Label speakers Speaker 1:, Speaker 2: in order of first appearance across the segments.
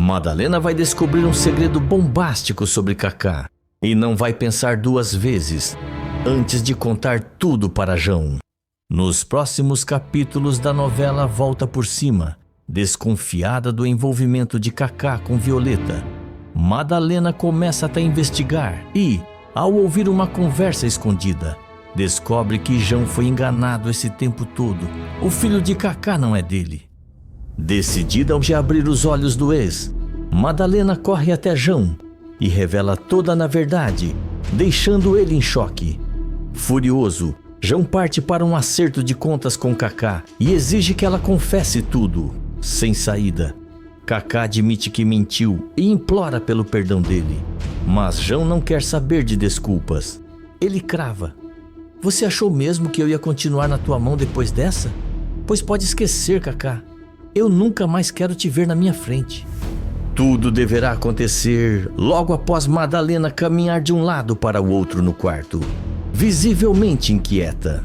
Speaker 1: Madalena vai descobrir um segredo bombástico sobre Cacá e não vai pensar duas vezes antes de contar tudo para João. Nos próximos capítulos da novela Volta por Cima, desconfiada do envolvimento de Cacá com Violeta, Madalena começa a investigar e, ao ouvir uma conversa escondida, descobre que João foi enganado esse tempo todo. O filho de Cacá não é dele. Decidida de abrir os olhos do ex, Madalena corre até João e revela toda a verdade, deixando ele em choque. Furioso, João parte para um acerto de contas com Cacá e exige que ela confesse tudo. Sem saída, Cacá admite que mentiu e implora pelo perdão dele. Mas João não quer saber de desculpas. Ele crava: "Você achou mesmo que eu ia continuar na tua mão depois dessa? Pois pode esquecer, Cacá. Eu nunca mais quero te ver na minha frente." Tudo deverá acontecer logo após Madalena caminhar de um lado para o outro no quarto, visivelmente inquieta.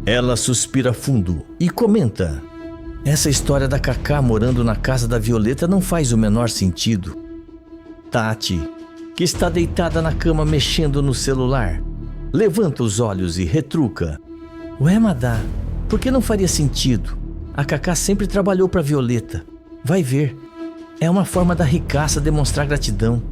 Speaker 1: Ela suspira fundo e comenta: "Essa história da Cacá morando na casa da Violeta não faz o menor sentido." Tati, que está deitada na cama mexendo no celular, levanta os olhos e retruca: "Ué, Madá, por que não faria sentido? A Cacá sempre trabalhou para Violeta. Vai ver. É uma forma da ricaça demonstrar gratidão."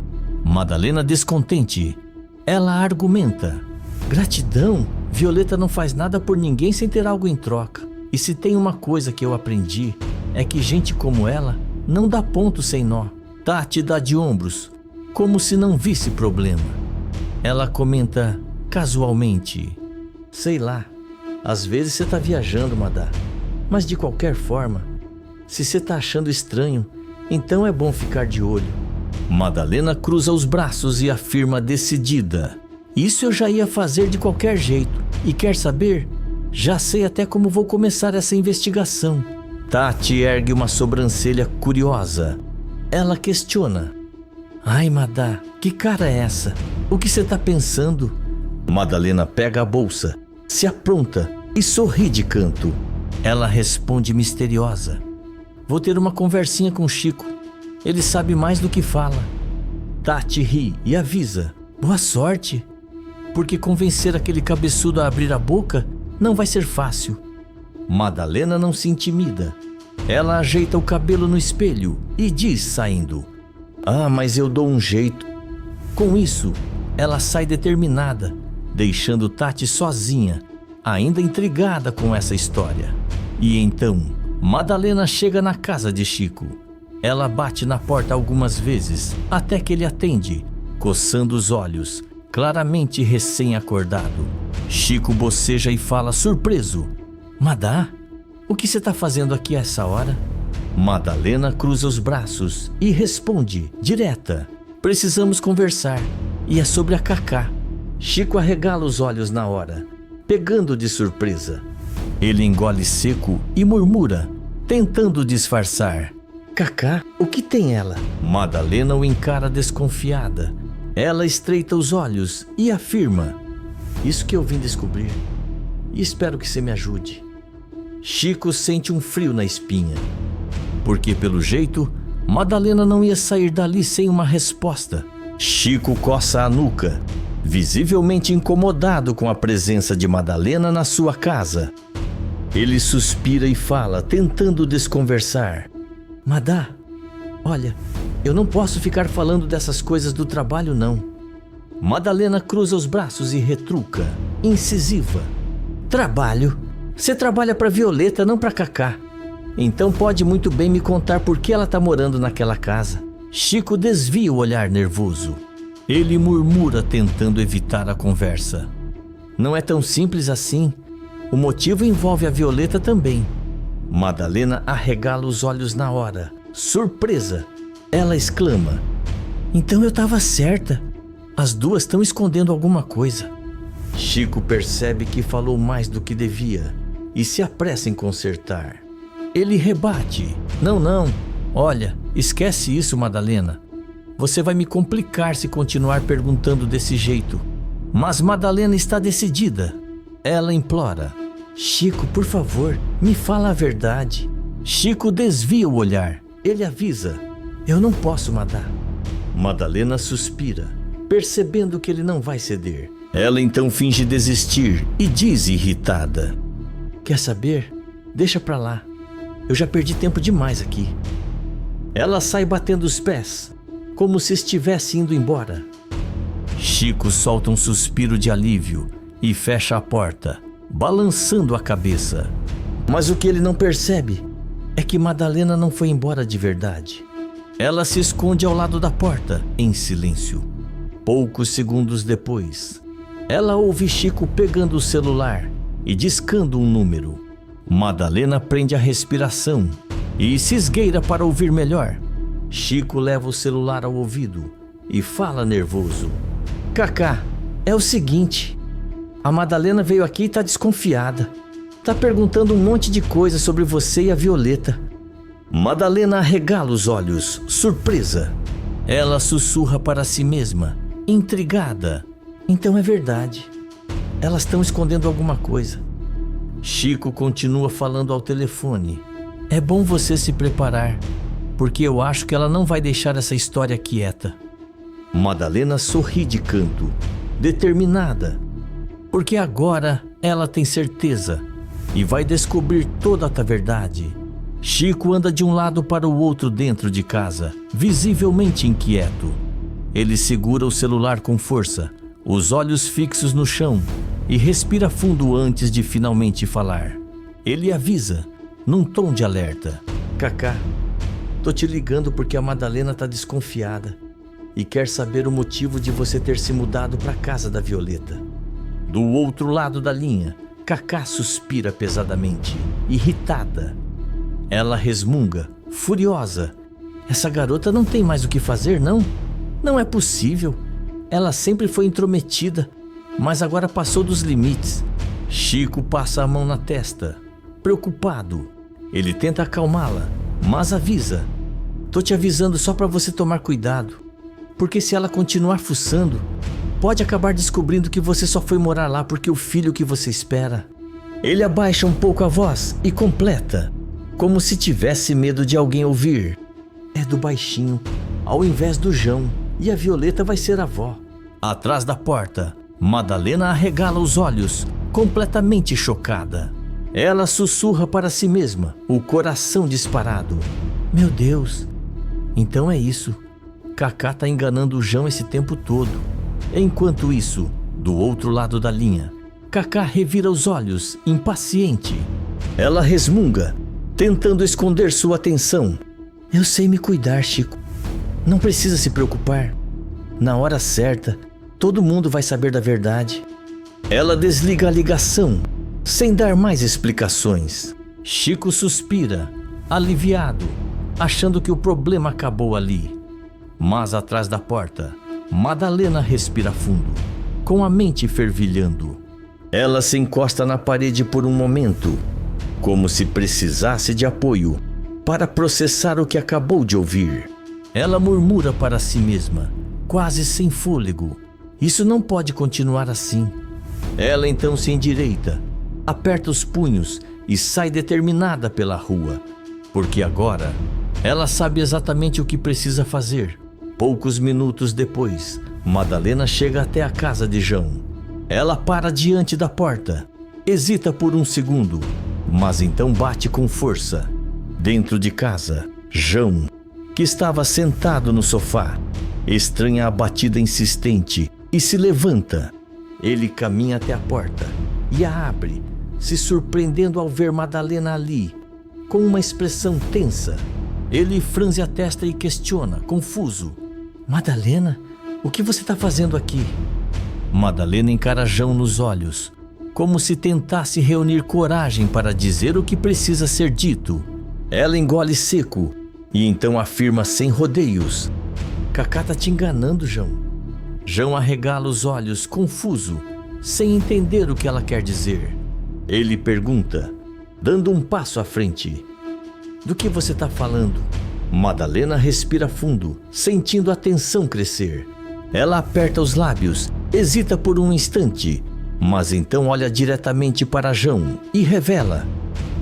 Speaker 1: Madalena, descontente, ela argumenta: "Gratidão? Violeta não faz nada por ninguém sem ter algo em troca. E se tem uma coisa que eu aprendi, é que gente como ela não dá ponto sem nó." Tati dá de ombros, como se não visse problema. Ela comenta casualmente: "Sei lá, às vezes você tá viajando, Madá. Mas de qualquer forma, se você tá achando estranho, então é bom ficar de olho." Madalena cruza os braços e afirma decidida: "Isso eu já ia fazer de qualquer jeito. E quer saber? Já sei até como vou começar essa investigação." Tati ergue uma sobrancelha curiosa. Ela questiona: "Ai, Madá, que cara é essa? O que você tá pensando?" Madalena pega a bolsa, se apronta e sorri de canto. Ela responde misteriosa: "Vou ter uma conversinha com o Chico. Ele sabe mais do que fala." Tati ri e avisa: "Boa sorte, porque convencer aquele cabeçudo a abrir a boca não vai ser fácil." Madalena não se intimida. Ela ajeita o cabelo no espelho e diz, saindo: "Ah, mas eu dou um jeito." Com isso, ela sai determinada, deixando Tati sozinha, ainda intrigada com essa história. E então, Madalena chega na casa de Chico. Ela bate na porta algumas vezes, até que ele atende, coçando os olhos, claramente recém-acordado. Chico boceja e fala surpreso: "Madá, o que você está fazendo aqui a essa hora?" Madalena cruza os braços e responde, direta: "Precisamos conversar, e é sobre a Cacá." Chico arregala os olhos na hora, pegando de surpresa. Ele engole seco e murmura, tentando disfarçar: "Cacá, o que tem ela?" Madalena o encara desconfiada. Ela estreita os olhos e afirma: "Isso que eu vim descobrir. E espero que você me ajude." Chico sente um frio na espinha, porque pelo jeito, Madalena não ia sair dali sem uma resposta. Chico coça a nuca, visivelmente incomodado com a presença de Madalena na sua casa. Ele suspira e fala, tentando desconversar: "Madá, olha, eu não posso ficar falando dessas coisas do trabalho, não." Madalena cruza os braços e retruca, incisiva: "Trabalho? Você trabalha para Violeta, não para Cacá. Então pode muito bem me contar por que ela tá morando naquela casa." Chico desvia o olhar nervoso. Ele murmura, tentando evitar a conversa: "Não é tão simples assim. O motivo envolve a Violeta também." Madalena arregala os olhos na hora, surpresa. Ela exclama: "Então eu estava certa. As duas estão escondendo alguma coisa." Chico percebe que falou mais do que devia e se apressa em consertar. Ele rebate: Não. Olha, esquece isso, Madalena. Você vai me complicar se continuar perguntando desse jeito." Mas Madalena está decidida. Ela implora: "Chico, por favor, me fala a verdade." Chico desvia o olhar. Ele avisa: Eu não posso, Madá. Madalena suspira, percebendo que ele não vai ceder. Ela então finge desistir e diz irritada: quer saber? Deixa pra lá. Eu já perdi tempo demais aqui. Ela sai batendo os pés, como se estivesse indo embora. Chico solta um suspiro de alívio e fecha a porta, balançando a cabeça. Mas o que ele não percebe é que Madalena não foi embora de verdade. Ela se esconde ao lado da porta, em silêncio. Poucos segundos depois, ela ouve Chico pegando o celular e discando um número. Madalena prende a respiração e se esgueira para ouvir melhor. Chico leva o celular ao ouvido e fala nervoso: Cacá, é o seguinte, a Madalena veio aqui e tá desconfiada. Tá perguntando um monte de coisa sobre você e a Violeta. Madalena arregala os olhos, surpresa. Ela sussurra para si mesma, intrigada. Então é verdade. Elas estão escondendo alguma coisa. Chico continua falando ao telefone. É bom você se preparar, porque eu acho que ela não vai deixar essa história quieta. Madalena sorri de canto, determinada, porque agora ela tem certeza e vai descobrir toda a verdade. Chico anda de um lado para o outro dentro de casa, visivelmente inquieto. Ele segura o celular com força, os olhos fixos no chão, e respira fundo antes de finalmente falar. Ele avisa, num tom de alerta: Cacá, tô te ligando porque a Madalena tá desconfiada e quer saber o motivo de você ter se mudado para casa da Violeta. Do outro lado da linha, Cacá suspira pesadamente, irritada. Ela resmunga, furiosa: essa garota não tem mais o que fazer, não? Não é possível. Ela sempre foi intrometida, mas agora passou dos limites. Chico passa a mão na testa, preocupado. Ele tenta acalmá-la, mas avisa: tô te avisando só para você tomar cuidado, porque se ela continuar fuçando, pode acabar descobrindo que você só foi morar lá porque o filho que você espera. Ele abaixa um pouco a voz e completa, como se tivesse medo de alguém ouvir: é do baixinho, ao invés do João, e a Violeta vai ser a avó. Atrás da porta, Madalena arregala os olhos, completamente chocada. Ela sussurra para si mesma, o coração disparado: meu Deus, então é isso. Cacá tá enganando o João esse tempo todo. Enquanto isso, do outro lado da linha, Cacá revira os olhos, impaciente. Ela resmunga, tentando esconder sua atenção: eu sei me cuidar, Chico. Não precisa se preocupar. Na hora certa, todo mundo vai saber da verdade. Ela desliga a ligação, sem dar mais explicações. Chico suspira, aliviado, achando que o problema acabou ali. Mas atrás da porta, Madalena respira fundo, com a mente fervilhando. Ela se encosta na parede por um momento, como se precisasse de apoio para processar o que acabou de ouvir. Ela murmura para si mesma, quase sem fôlego: isso não pode continuar assim. Ela então se endireita, aperta os punhos e sai determinada pela rua, porque agora ela sabe exatamente o que precisa fazer. Poucos minutos depois, Madalena chega até a casa de João. Ela para diante da porta, hesita por um segundo, mas então bate com força. Dentro de casa, João, que estava sentado no sofá, estranha a batida insistente e se levanta. Ele caminha até a porta e a abre, se surpreendendo ao ver Madalena ali, com uma expressão tensa. Ele franze a testa e questiona, confuso: Madalena, o que você está fazendo aqui? Madalena encara João nos olhos, como se tentasse reunir coragem para dizer o que precisa ser dito. Ela engole seco e então afirma sem rodeios: Cacá tá te enganando, João. João arregala os olhos, confuso, sem entender o que ela quer dizer. Ele pergunta, dando um passo à frente: do que você está falando? Madalena respira fundo, sentindo a tensão crescer. Ela aperta os lábios, hesita por um instante, mas então olha diretamente para João e revela: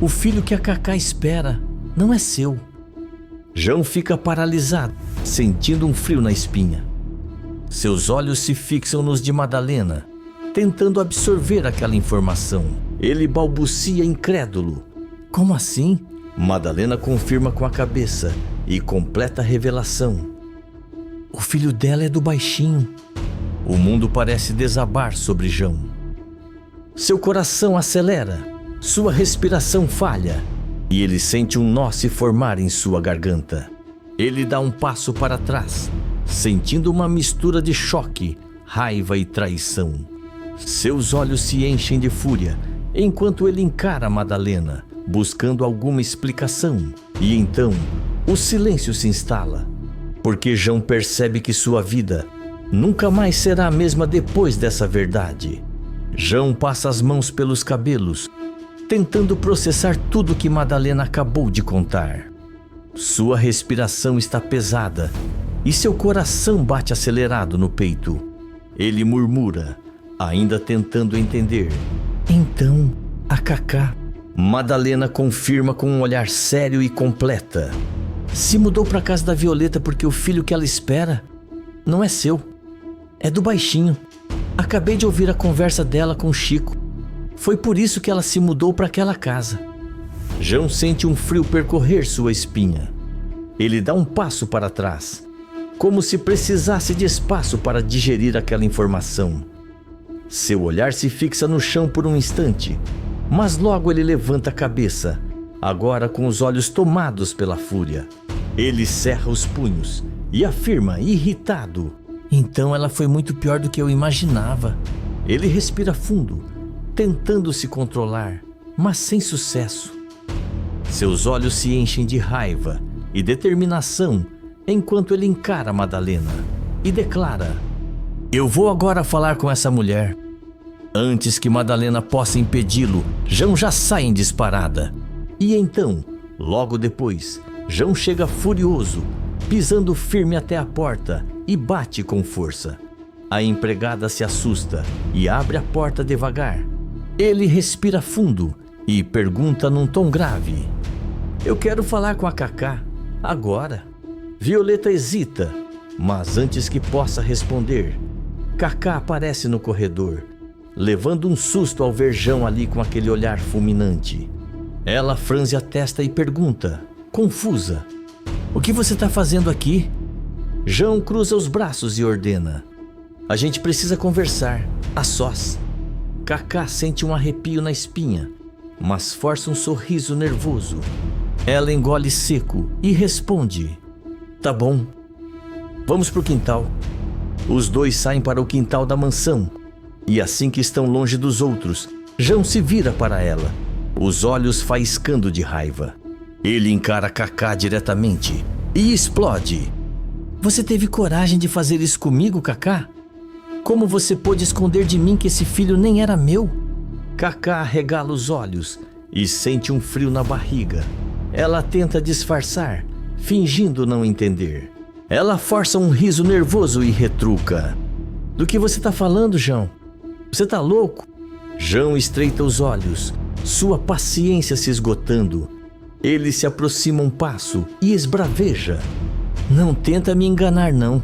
Speaker 1: o filho que a Cacá espera não é seu. João fica paralisado, sentindo um frio na espinha. Seus olhos se fixam nos de Madalena, tentando absorver aquela informação. Ele balbucia incrédulo. Como assim? Madalena confirma com a cabeça e completa a revelação. O filho dela é do baixinho. O mundo parece desabar sobre João. Seu coração acelera, sua respiração falha e ele sente um nó se formar em sua garganta. Ele dá um passo para trás, sentindo uma mistura de choque, raiva e traição. Seus olhos se enchem de fúria enquanto ele encara Madalena, buscando alguma explicação. E então, o silêncio se instala, porque João percebe que sua vida nunca mais será a mesma depois dessa verdade. João passa as mãos pelos cabelos, tentando processar tudo que Madalena acabou de contar. Sua respiração está pesada e seu coração bate acelerado no peito. Ele murmura, ainda tentando entender. Então, a Cacá. Madalena confirma com um olhar sério e completa. Se mudou para casa da Violeta porque o filho que ela espera não é seu, é do baixinho. Acabei de ouvir a conversa dela com o Chico. Foi por isso que ela se mudou para aquela casa. João sente um frio percorrer sua espinha. Ele dá um passo para trás, como se precisasse de espaço para digerir aquela informação. Seu olhar se fixa no chão por um instante, mas logo ele levanta a cabeça, agora com os olhos tomados pela fúria. Ele cerra os punhos e afirma, irritado: então ela foi muito pior do que eu imaginava. Ele respira fundo, tentando se controlar, mas sem sucesso. Seus olhos se enchem de raiva e determinação enquanto ele encara Madalena e declara: eu vou agora falar com essa mulher. Antes que Madalena possa impedi-lo, João já sai em disparada. E então, logo depois, João chega furioso, pisando firme até a porta e bate com força. A empregada se assusta e abre a porta devagar. Ele respira fundo e pergunta num tom grave: eu quero falar com a Cacá, agora. Violeta hesita, mas antes que possa responder, Cacá aparece no corredor, levando um susto ao ver João ali com aquele olhar fulminante. Ela franze a testa e pergunta, confusa: o que você está fazendo aqui? João cruza os braços e ordena: a gente precisa conversar, a sós. Cacá sente um arrepio na espinha, mas força um sorriso nervoso. Ela engole seco e responde: tá bom, vamos pro quintal. Os dois saem para o quintal da mansão, e assim que estão longe dos outros, João se vira para ela, os olhos faiscando de raiva. Ele encara Cacá diretamente e explode: você teve coragem de fazer isso comigo, Cacá? Como você pôde esconder de mim que esse filho nem era meu? Cacá arregala os olhos e sente um frio na barriga. Ela tenta disfarçar, fingindo não entender. Ela força um riso nervoso e retruca: do que você tá falando, João? Você tá louco? João estreita os olhos, sua paciência se esgotando. Ele se aproxima um passo e esbraveja: não tenta me enganar não.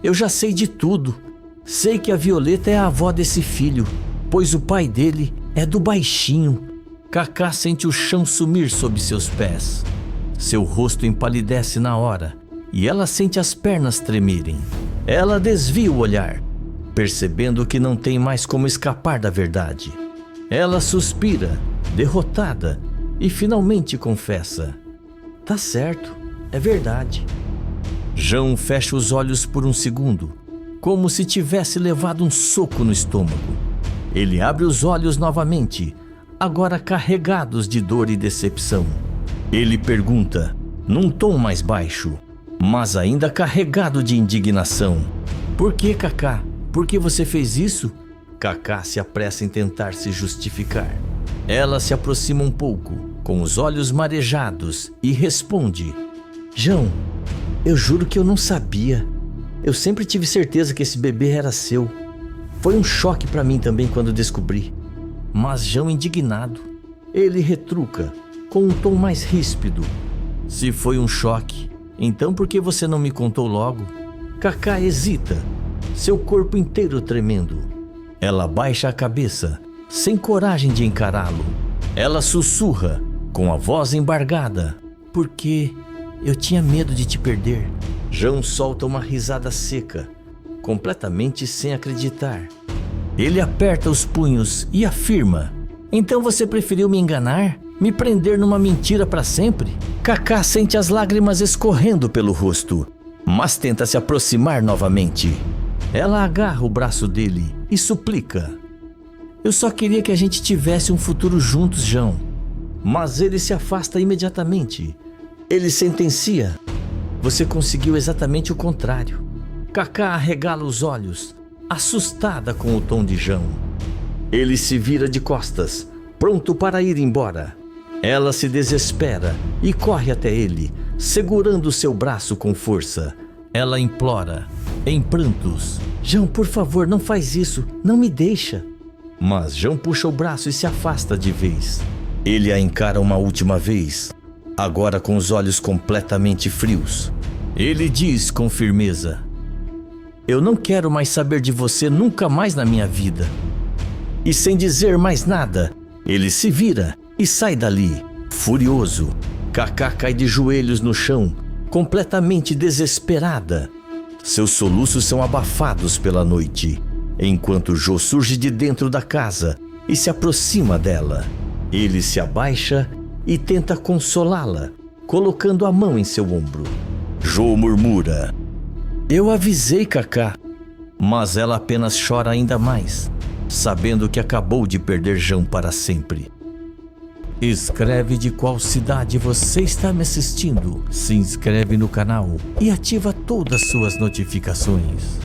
Speaker 1: Eu já sei de tudo. Sei que a Violeta é a avó desse filho, pois o pai dele é do baixinho. Cacá sente o chão sumir sob seus pés. Seu rosto empalidece na hora e ela sente as pernas tremerem. Ela desvia o olhar, percebendo que não tem mais como escapar da verdade. Ela suspira, derrotada, e finalmente confessa: tá certo, é verdade. João fecha os olhos por um segundo, como se tivesse levado um soco no estômago. Ele abre os olhos novamente, agora carregados de dor e decepção. Ele pergunta, num tom mais baixo, mas ainda carregado de indignação: por que, Cacá? Por que você fez isso? Cacá se apressa em tentar se justificar. Ela se aproxima um pouco, com os olhos marejados, e responde: João, eu juro que eu não sabia. Eu sempre tive certeza que esse bebê era seu. Foi um choque para mim também quando descobri. Mas João, indignado, ele retruca, com um tom mais ríspido: se foi um choque, Então por que você não me contou logo? Kaká hesita, seu corpo inteiro tremendo. Ela baixa a cabeça, sem coragem de encará-lo. Ela sussurra, com a voz embargada: porque eu tinha medo de te perder. João solta uma risada seca, completamente sem acreditar. Ele aperta os punhos e afirma: então você preferiu me enganar? Me prender numa mentira para sempre? Kaká sente as lágrimas escorrendo pelo rosto, mas tenta se aproximar novamente. Ela agarra o braço dele e suplica: eu só queria que a gente tivesse um futuro juntos, João. Mas ele se afasta imediatamente. Ele sentencia: você conseguiu exatamente o contrário. Kaká arregala os olhos, assustada com o tom de João. Ele se vira de costas, pronto para ir embora. Ela se desespera e corre até ele, segurando seu braço com força. Ela implora, em prantos: João, por favor, não faz isso, não me deixa. Mas João puxa o braço e se afasta de vez. Ele a encara uma última vez, agora com os olhos completamente frios. Ele diz com firmeza: eu não quero mais saber de você nunca mais na minha vida. E sem dizer mais nada, ele se vira e sai dali, furioso. Kaká cai de joelhos no chão, completamente desesperada. Seus soluços são abafados pela noite, enquanto Jô surge de dentro da casa e se aproxima dela. Ele se abaixa e tenta consolá-la, colocando a mão em seu ombro. Jô murmura: eu avisei, Kaká. Mas ela apenas chora ainda mais, sabendo que acabou de perder João para sempre. Escreve de qual cidade você está me assistindo, se inscreve no canal e ativa todas as suas notificações.